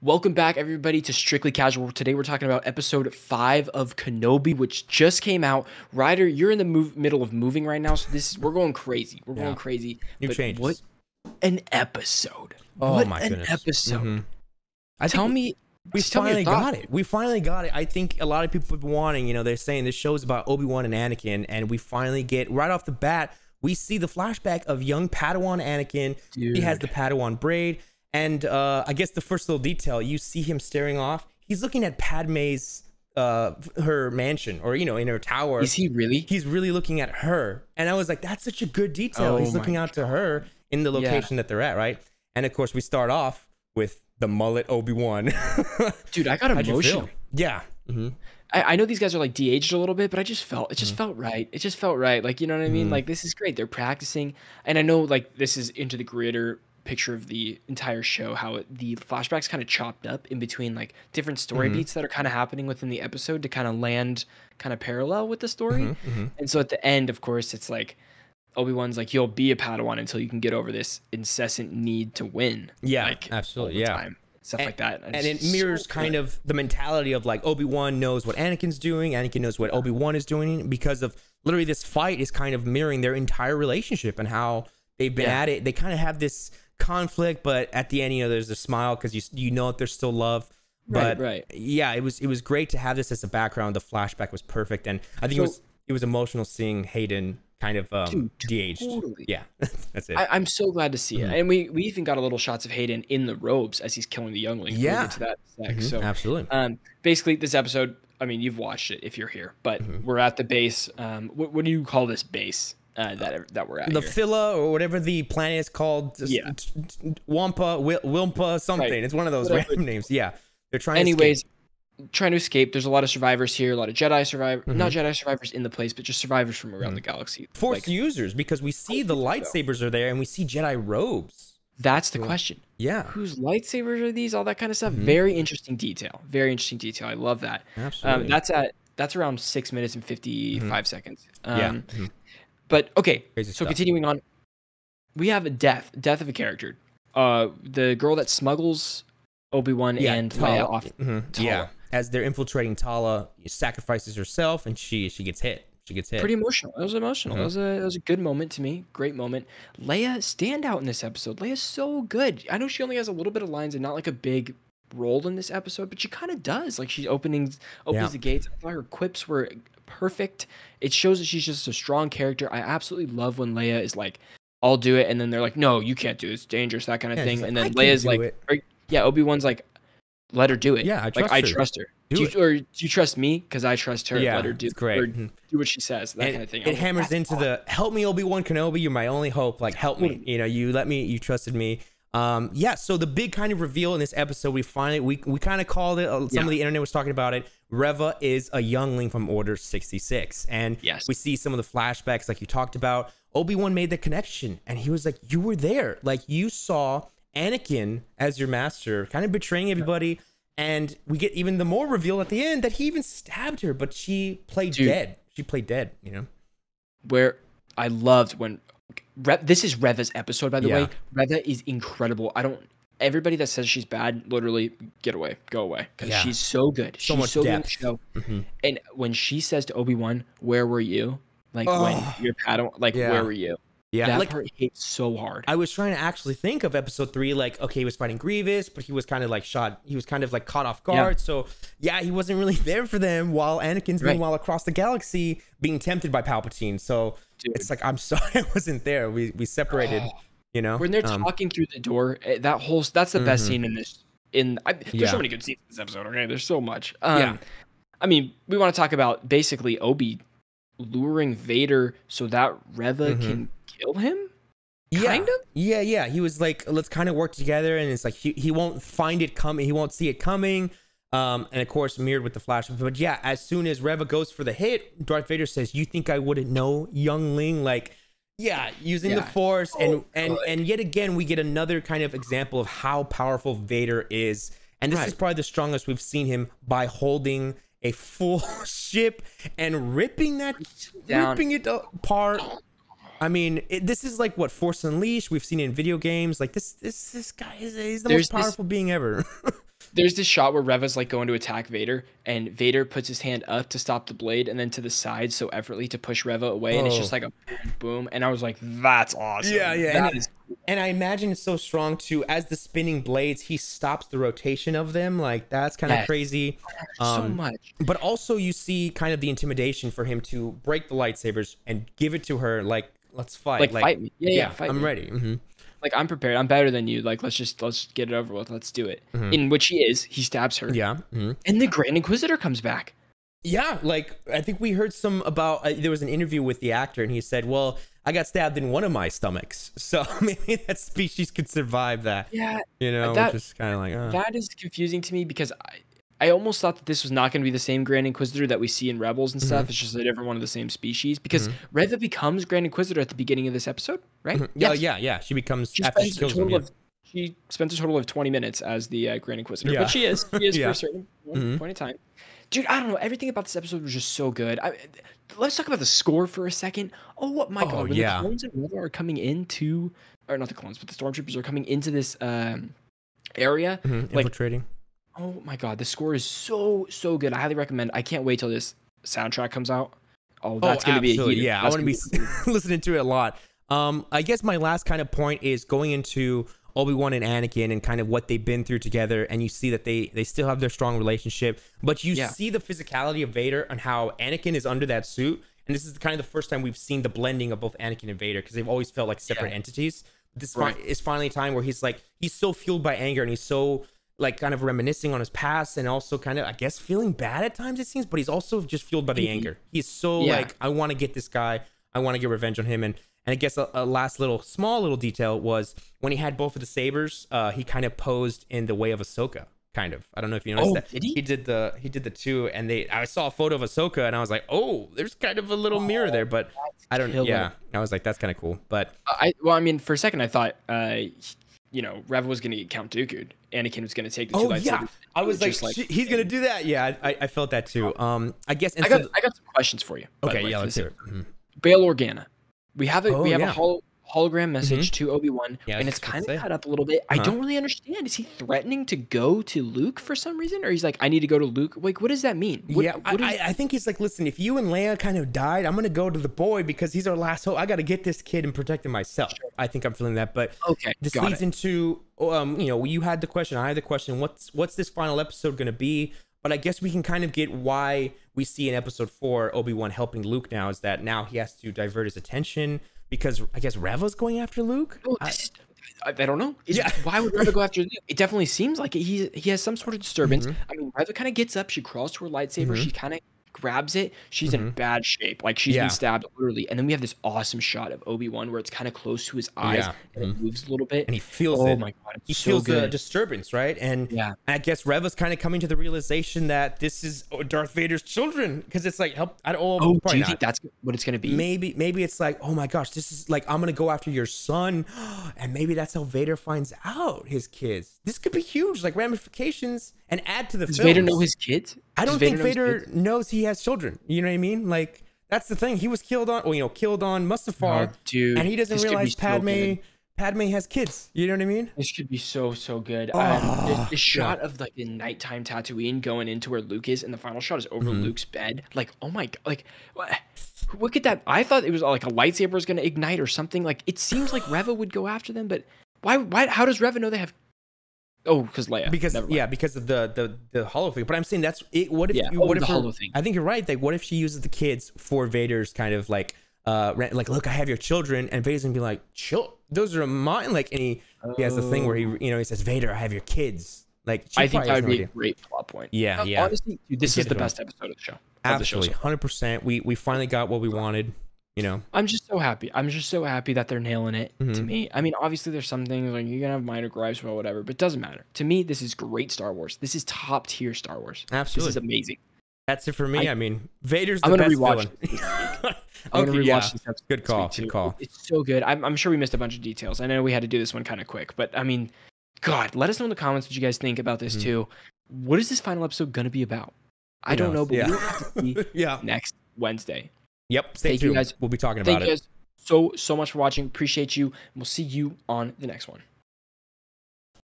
Welcome back, everybody, to Strictly Casual. Today we're talking about episode 5 of Kenobi, which just came out. Ryder, you're in the middle of moving right now, so we're going crazy. We're going crazy. New changes. What an episode! Oh what my an goodness. episode! Tell me. We finally got it. We finally got it. I think a lot of people have been wanting, they're saying this show's about Obi-Wan and Anakin, and we finally get, right off the bat, we see the flashback of young Padawan Anakin. Dude. He has the Padawan braid, and I guess the first little detail, you see him staring off. He's looking at Padme's, her mansion, or, in her tower. Is he really? He's really looking at her. And I was like, that's such a good detail. He's looking out to her in the location that they're at, right? And of course, we start off with the mullet Obi-Wan. Dude, I got emotional. Yeah. I know these guys are like de-aged a little bit, but it just felt right. It just felt right. Like, you know what I mean? Like, this is great. They're practicing. And I know, like, this is into the greater picture of the entire show, how the flashbacks kind of chopped up in between, like, different story beats that are kind of happening within the episode to kind of land kind of parallel with the story. And so at the end, of course, it's like, Obi-Wan's like, you'll be a Padawan until you can get over this incessant need to win. Yeah, like, absolutely. Time. Stuff like that. And it mirrors kind of the mentality of like Obi-Wan knows what Anakin's doing. Anakin knows what Obi-Wan is doing, because of literally this fight is kind of mirroring their entire relationship and how they've been at it. They kind of have this conflict, but at the end, there's a smile because you know that there's still love. But yeah, it was great to have this as a background. The flashback was perfect, and I think it was emotional seeing Hayden kind of de-aged. Totally. Yeah, that's it. I'm so glad to see it. And we even got a little shots of Hayden in the robes as he's killing the youngling. Yeah. We'll get to that sec. So absolutely. Basically, this episode, I mean, you've watched it if you're here, but we're at the base. What do you call this base that we're at? The here? Phila, or whatever the planet is called. Wampa, Wilmpa, something. Right. It's one of those random names. Yeah. They're trying trying to escape. There's a lot of survivors here, a lot of Jedi survivors, not Jedi survivors in the place, but just survivors from around the galaxy. Force users, because we see the lightsabers are there, and we see Jedi robes. That's the question. Yeah. Whose lightsabers are these? All that kind of stuff. Very interesting detail. Very interesting detail. I love that. Absolutely. That's around 6 minutes and 55 seconds. Yeah. But okay, Crazy so stuff. continuing on, we have a death of a character. The girl that smuggles Obi-Wan and Leia off. Yeah. As they're infiltrating Tala, sacrifices herself, and she gets hit. Pretty emotional. It was emotional. It was a good moment to me. Great moment. Leia, standout in this episode. Leia's so good. I know she only has a little bit of lines and not like a big role in this episode, but she kind of does. Like, she opens the gates. I thought her quips were perfect. It shows that she's just a strong character. I absolutely love when Leia is like, I'll do it, and then they're like, no, you can't do it. It's dangerous, that kind of thing. And then Leia's like, Obi-Wan's like, let her do it. Yeah, I trust her. Do you trust me? Because I trust her. Yeah, let her do do what she says. That kind of thing. It hammers into the help me, Obi-Wan Kenobi. You're my only hope. Like, help me. You trusted me. Yeah. So the big kind of reveal in this episode, we finally we kind of called it. Some of the internet was talking about it. Reva is a youngling from Order 66, and we see some of the flashbacks, like you talked about. Obi-Wan made the connection, and he was like, "You were there. Like, you saw Anakin as your master, kind of betraying everybody." And we get even the more reveal at the end that he even stabbed her, but she played dead. She played dead, Where I loved when this is Reva's episode, by the way. Reva is incredible. Everybody that says she's bad, literally go away, because she's so good. She's so depth. good in the show. And when she says to Obi-Wan, "Where were you?" Like, when you're Padawan, like, where were you? Yeah, that part hit so hard. I was trying to actually think of episode 3, like, okay, he was fighting Grievous, but he was kind of like shot. He was kind of like caught off guard. So he wasn't really there for them, while Anakin's meanwhile across the galaxy being tempted by Palpatine. So it's like, I'm sorry I wasn't there. We separated, When they're talking through the door, that's the best scene in this. There's so many good scenes in this episode. Okay, there's so much. I mean, we want to talk about basically Obi luring Vader so that Reva can kill him. Kind of. Yeah. He was like, let's kind of work together, and it's like he won't find it coming. He won't see it coming. And of course, mirrored with the flash. But yeah, as soon as Reva goes for the hit, Darth Vader says, "You think I wouldn't know, youngling?" Like, using the Force, and yet again, we get another kind of example of how powerful Vader is. And this is probably the strongest we've seen him, by holding a full ship and ripping it apart. I mean, this is like what Force Unleashed. We've seen it in video games. Like this guy he's the most powerful being ever. There's this shot where Reva's like going to attack Vader, and Vader puts his hand up to stop the blade, and then to the side so effortlessly to push Reva away, and it's just like a boom, boom. And I was like, that's awesome. Yeah. And I imagine it's so strong too. As the spinning blades, he stops the rotation of them. Like that's kind of crazy. So much. But also you see kind of the intimidation for him to break the lightsabers and give it to her. Like, let's fight. Like fight me. Yeah, fight I'm me. ready. Like, I'm prepared. I'm better than you. Like, let's get it over with. Let's do it. In which he stabs her. Yeah. And the Grand Inquisitor comes back. Yeah, like I think we heard some about there was an interview with the actor, and he said, well, I got stabbed in one of my stomachs, so maybe that species could survive that. Yeah, which is kind of like that is confusing to me, because I almost thought that this was not going to be the same Grand Inquisitor that we see in Rebels and stuff. It's just a different one of the same species, because Reva becomes Grand Inquisitor at the beginning of this episode, right? Yeah. She becomes after she kills him. She spent a total of 20 minutes as the Grand Inquisitor, but she is for a certain point in time. Dude, I don't know. Everything about this episode was just so good. Let's talk about the score for a second. Oh, my God. When the clones and Reva are coming into... Or not the clones, but the stormtroopers are coming into this area. Infiltrating. Oh, my God. The score is so good. I highly recommend. I can't wait till this soundtrack comes out. Oh, that's going to be a heater. Yeah, I want to be listening to it a lot. I guess my last kind of point is going into Obi-Wan and Anakin and kind of what they've been through together, and you see that they still have their strong relationship, but you see the physicality of Vader and how Anakin is under that suit, and this is kind of the first time we've seen the blending of both Anakin and Vader, because they've always felt like separate entities. This is finally a time where he's so fueled by anger, and he's so like kind of reminiscing on his past, and also kind of, I guess, feeling bad at times, it seems, but he's also just fueled by the anger. He's so like, I want to get this guy, I want to get revenge on him. And I guess a last small little detail was when he had both of the sabers, he kind of posed in the way of Ahsoka, kind of. I don't know if you noticed that. Did he? He did the two, and I saw a photo of Ahsoka, and I was like, oh, there's kind of a little mirror there, but I don't know. Yeah, I was like, that's kind of cool. But I mean, for a second I thought Reva was going to get Count Dooku'd. Anakin was going to take the two lightsabers. Yeah. I was like, he's going to do that. Yeah, I felt that too. I guess. I got some questions for you. Okay, yeah, let's hear it. Bail Organa. We have a hologram message to Obi-Wan, and it's kind of cut up a little bit. I don't really understand. Is he threatening to go to Luke for some reason, or he's like, I need to go to Luke? Like, what does that mean? I think he's like, listen, if you and Leia kind of died, I'm gonna go to the boy because he's our last hope. I got to get this kid and protect him myself. Sure. I think I'm feeling that, but this leads into you had the question, I had the question. What's this final episode gonna be? But I guess we can kind of get why we see in episode 4 Obi-Wan helping Luke now, is that now he has to divert his attention because I guess Reva's going after Luke. I don't know. Why would Reva go after Luke? It definitely seems like he has some sort of disturbance. I mean, Reva kind of gets up, she crawls to her lightsaber, she kind of grabs it. She's in bad shape, like she's been stabbed literally. And then we have this awesome shot of Obi-Wan where it's kind of close to his eyes and it moves a little bit, and he feels it. Oh my God, he feels the disturbance, right? And I guess Reva's kind of coming to the realization that this is Darth Vader's children, because it's like, do you think that's what it's gonna be? Maybe it's like, oh my gosh, this is like, I'm gonna go after your son, and maybe that's how Vader finds out his kids. This could be huge, like ramifications, and add to the film. Does Vader know his kids? I don't think Vader knows he has children. You know what I mean? Like, that's the thing. He was killed on Mustafar, and he doesn't realize Padme has kids. You know what I mean? This could be so good. The shot of like the nighttime Tatooine going into where Luke is, and the final shot is over Luke's bed. Like, oh my God! Like, look at that. I thought it was like a lightsaber was going to ignite or something. Like, it seems like Reva would go after them, but why? How does Reva know they have? Oh, because Leia. Because of the holo thing. But I'm saying that's it. What if the holo thing? I think you're right. Like, what if she uses the kids for Vader's kind of like look, I have your children, and Vader's gonna be like, chill, those are mine. Like, and he has the thing where he says, Vader, I have your kids. Like, I think that would be a great plot point. Yeah. Honestly, dude, this is the best episode of the show. Absolutely, 100%. We finally got what we wanted. I'm just so happy. I'm just so happy that they're nailing it to me. I mean, obviously there's some things like you're gonna have minor gripes or whatever, but it doesn't matter. To me, this is great Star Wars. This is top tier Star Wars. Absolutely. This is amazing. That's it for me. I mean, Vader's the best villain. I'm gonna rewatch this episode. Good call. It's so good. I'm sure we missed a bunch of details. I know we had to do this one kind of quick, but I mean, God, let us know in the comments what you guys think about this too. What is this final episode gonna be about? I don't know, but we'll have to see next Wednesday. Yep. Stay tuned. Guys. We'll be talking about it. Thank you guys so much for watching. Appreciate you. And we'll see you on the next one.